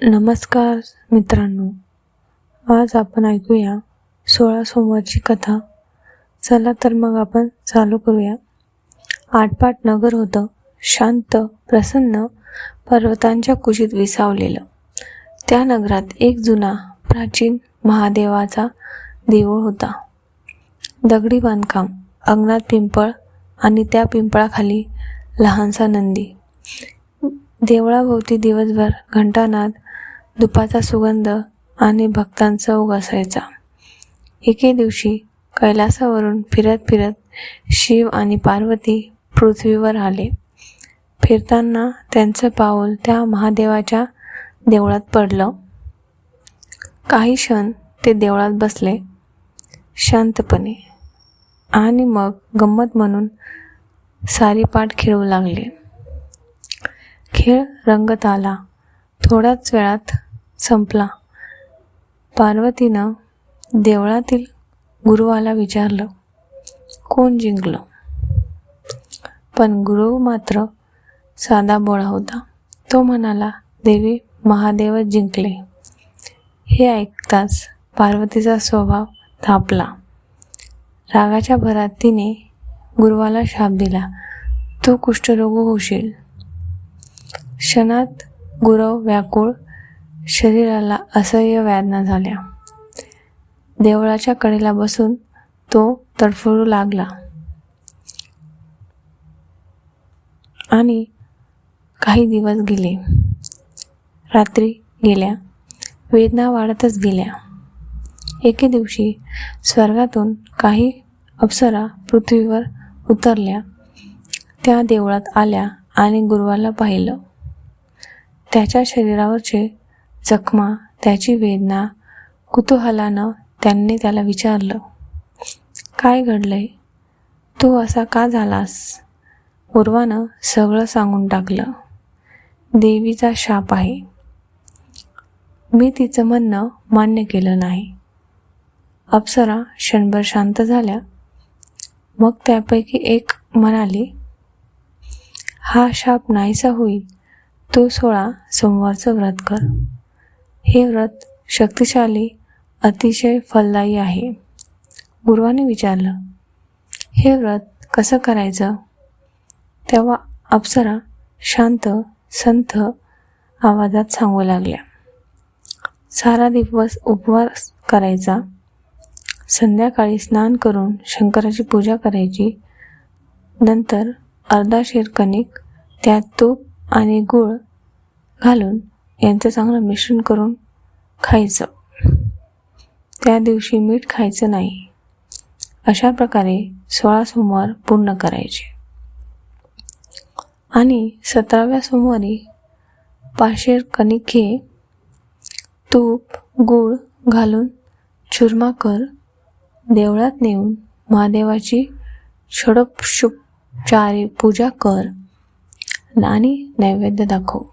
नमस्कार मित्रांनो, आज आपण ऐकूया 16 सोमवारची कथा. चला तर मग आपण चालू करूया. आटपाट नगर होतं, शांत, प्रसन्न, पर्वतांच्या कुशीत विसावलेलं. त्या नगरात एक जुना प्राचीन महादेवाचा देऊळ होता. दगडी बांधकाम, अंगणात पिंपळ आणि त्या पिंपळाखाली लहानसा नंदी. देवळाभोवती दिवसभर घंटानाद, धुपाचा सुगंध आणि भक्तांचा ओघ असायचा. एके दिवशी कैलासावरून फिरत फिरत शिव आणि पार्वती पृथ्वीवर आले. फिरताना त्यांचं पाऊल त्या महादेवाच्या देवळात पडलं. काही क्षण ते देवळात बसले शांतपणे आणि मग गंमत म्हणून सारीपाट खेळू लागले. खेळ रंगत आला, थोड्याच वेळात संपला. पार्वतीनं देवळातील गुरुवाला विचारलं, कोण जिंकलं? पण गुरु मात्र साधा बोळा होता. तो म्हणाला, देवी महादेवच जिंकले. हे ऐकताच पार्वतीचा स्वभाव तापला. रागाच्या भरात तिने गुरुवाला शाप दिला, तू कुष्ठरोगी होशील. क्षणात गुरव व्याकुळ, शरीराला असह्य वेदना झाल्या. देवळाच्या कडेला बसून तो तडफडू लागला आणि काही दिवस गेले. रात्री गेल्या, वेदना वाढतच गेल्या. एके दिवशी स्वर्गातून काही अप्सरा पृथ्वीवर उतरल्या. त्या देवळात आल्या आणि गुरुवाला पाहिलं. त्याच्या शरीरावरचे जखमा, त्याची वेदना. कुतूहलानं त्यांनी त्याला विचारलं, काय घडलंय? तू असा का झालास? गुरुवानं सगळं सांगून टाकलं. देवीचा शाप आहे. मी तिचं म्हणणं मान्य केलं नाही. अप्सरा क्षणभर शांत झाल्या. मग त्यापैकी एक म्हणाली, हा शाप नाहीसा होईल. तू 16 सोमवारचं व्रत कर. हे व्रत शक्तिशाली, अतिशय फलदायी आहे. गुरुवाने विचारलं, हे व्रत कसं करायचं? तेव्हा अप्सरा शांत, संथ आवाजात सांगू लागल्या, सारा दिवस उपवास करायचा. संध्याकाळी स्नान करून शंकराची पूजा करायची. नंतर अर्धा शेर कणिक, त्यात तूप आणि गूळ घालून यांचं चांगलं मिश्रण करून खायचं. त्या दिवशी मीठ खायचं नाही. अशा प्रकारे 16 सोमवार पूर्ण करायचे. आणि 17व्या सोमवारी पाशेर कणिक घे, तूप गूळ घालून चुरमा कर. देवळात नेऊन महादेवाची षोडशोपचारे पूजा कर आणि नैवेद्य दाखव.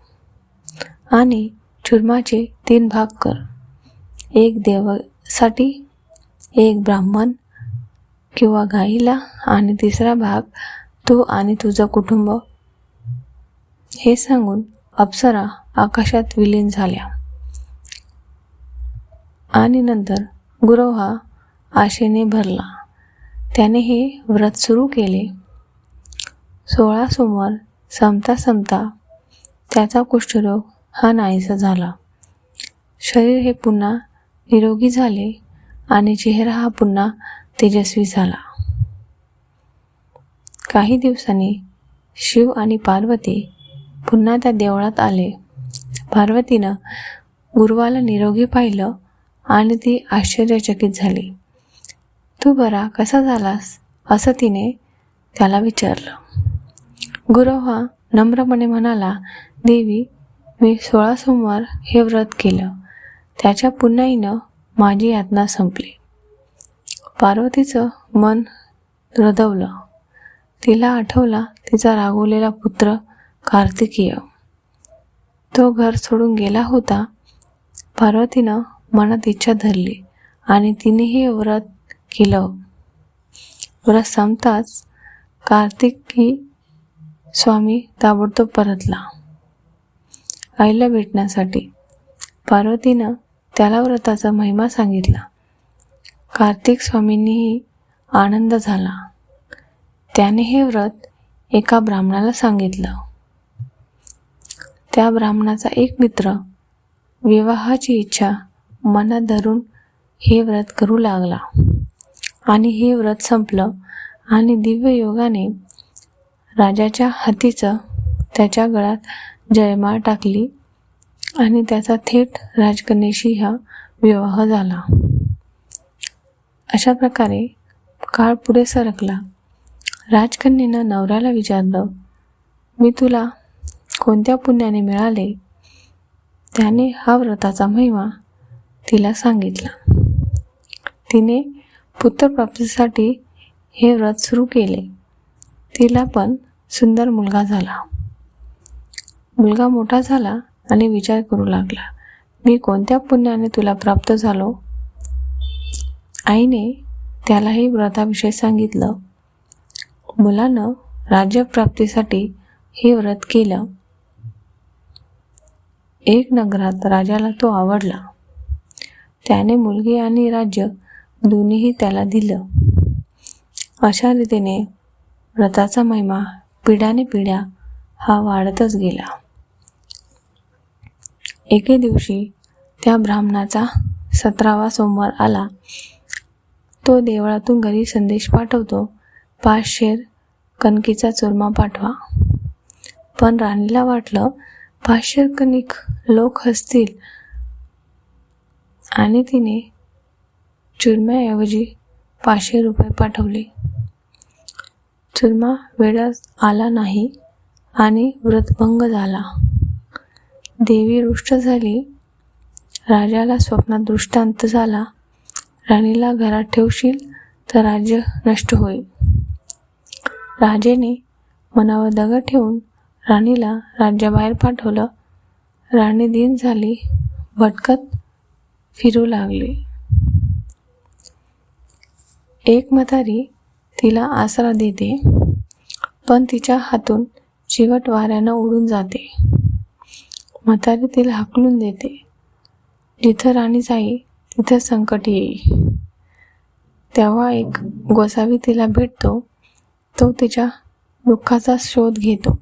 आणि चुरमाचे 3 भाग कर. एक देवासाठी, एक ब्राह्मण किंवा गाईला आणि 3रा भाग तू आणि तुझं कुटुंब. हे सांगून अप्सरा आकाशात विलीन झाल्या. आणि नंतर गुरव हा आशेने भरला. त्याने हे व्रत सुरू केले. 16 सोमवार संपता संपता त्याचा कुष्ठरोग हा नाहीसा झाला. शरीर हे पुन्हा निरोगी झाले आणि चेहरा हा पुन्हा तेजस्वी झाला. काही दिवसांनी शिव आणि पार्वती पुन्हा त्या देवळात आले. पार्वतीनं गुरुवाला निरोगी पाहिलं आणि ती आश्चर्यचकित झाली. तू बरा कसा झालास? असं तिने त्याला विचारलं. गुरव हा नम्रपणे म्हणाला, देवी मी 16 सोमवार हे व्रत केलं. त्याच्या पुण्याईनं माझी यातना संपली. पार्वतीचं मन रधवलं. तिला आठवला तिचा रागवलेला पुत्र कार्तिकेय. तो घर सोडून गेला होता. पार्वतीनं मनात इच्छा धरली आणि तिने हे व्रत केलं. व्रत संपताच कार्तिकी स्वामी ताबडतोब परतला आईला भेटण्यासाठी. पार्वतीनं त्याला व्रताचा महिमा सांगितला. कार्तिक स्वामींनीही आनंद झाला. त्याने हे व्रत एका ब्राह्मणाला सांगितलं. त्या ब्राह्मणाचा एक मित्र विवाहाची इच्छा मनात धरून हे व्रत करू लागला आणि हे व्रत संपलं आणि दिव्य योगाने राजाच्या हातीचं त्याच्या गळ्यात जयमाळ टाकली आणि त्याचा थेट राजकन्येशी हा विवाह झाला. अशा प्रकारे काळ पुढे सरकला. राजकन्येनं नवऱ्याला विचारलं, मी तुला कोणत्या पुण्याने मिळाले? त्याने हा व्रताचा महिमा तिला सांगितला. तिने पुत्रप्राप्तीसाठी हे व्रत सुरू केले. तिला पण सुंदर मुलगा झाला. मुलगा मोठा झाला आणि विचार करू लागला, मी कोणत्या पुण्याने तुला प्राप्त झालो? आईने त्यालाही व्रताविषयी सांगितलं. मुलानं राज्यप्राप्तीसाठी हे व्रत केलं. एक नगरात राजाला तो आवडला. त्याने मुलगी आणि राज्य दोन्हीही त्याला दिलं. अशा रीतीने व्रताचा महिमा पिढ्याने पिढ्या हा वाढतच गेला. एके दिवशी त्या ब्राह्मणाचा 17वा सोमवार आला. तो देवळातून घरी संदेश पाठवतो, 5 शेर कणकीचा चुरमा पाठवा. पण राणीला वाटलं 5 शेर कणिक लोक हसतील आणि तिने चुरम्याऐवजी 500 रुपये पाठवले. चुरमा वेळात आला नाही आणि व्रतभंग झाला. देवी रुष्ट झाली. राजाला स्वप्नात दृष्टांत झाला, राणीला घरात ठेवशील तर राज्य नष्ट होईल. राजेने मनावर दगड ठेवून राणीला राज्याबाहेर पाठवलं. राणी दिन झाली, भटकत फिरू लागली. एक म्हातारी तिला आसरा देते, पण तिच्या हातून चिवट वाऱ्यानं उडून जाते. म्हातारी तिला हाकलून देते. जिथं राणी जाई तिथं संकट येई. तेव्हा एक गोसावी तिला भेटतो. तो तिच्या दुःखाचा शोध घेतो.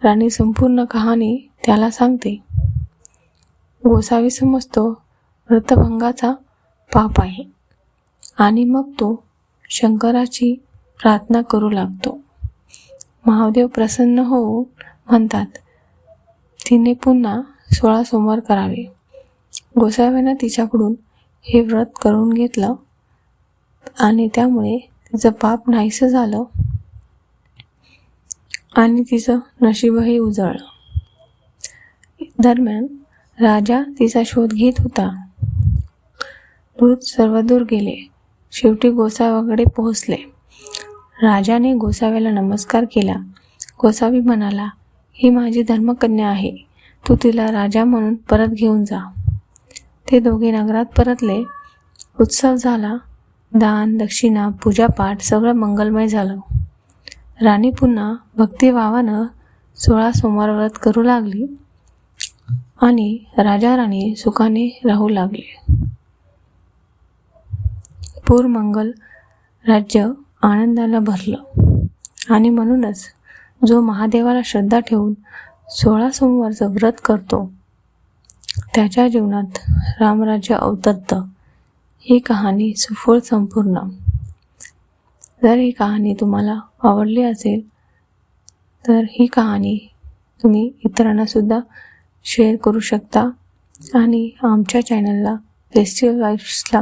राणी संपूर्ण कहाणी त्याला सांगते. गोसावी समजतो व्रतभंगाचा पाप आहे आणि मग तो शंकराची प्रार्थना करू लागतो. महादेव प्रसन्न होऊन म्हणतात, तिने पुन्हा 16 सोमवार करावे. गोसाव्यानं तिच्याकडून हे व्रत करून घेतलं आणि त्यामुळे तिचं पाप नाहीसं झालं आणि तिचं नशीबही उजळलं. दरम्यान राजा तिचा शोध घेत होता. दूत सर्वदूर गेले. शेवटी गोसाव्याकडे पोहोचले. राजाने गोसाव्याला नमस्कार केला. गोसावी म्हणाला, ही माझी धर्मकन्या आहे. तू तिला राजा म्हणून परत घेऊन जा. ते दोघे नगरात परतले. उत्सव झाला. दान, दक्षिणा, पूजापाठ सगळं मंगलमय झालं. राणी पुन्हा भक्तिभावानं 16 सोमवार व्रत करू लागली आणि राजा राणी सुखाने राहू लागले. पूरमंगल राज्य आनंदानं भरलं आणि म्हणूनच जो महादेवाला श्रद्धा ठेवून 16 सोमवारचं व्रत करतो त्याच्या जीवनात रामराज्य अवतरतं. ही कहाणी सुफोळ संपूर्ण. जर ही कहाणी तुम्हाला आवडली असेल तर ही कहाणी तुम्ही इतरांना सुद्धा शेअर करू शकता आणि आमच्या चॅनलला फेस्टिवल वाईब्सला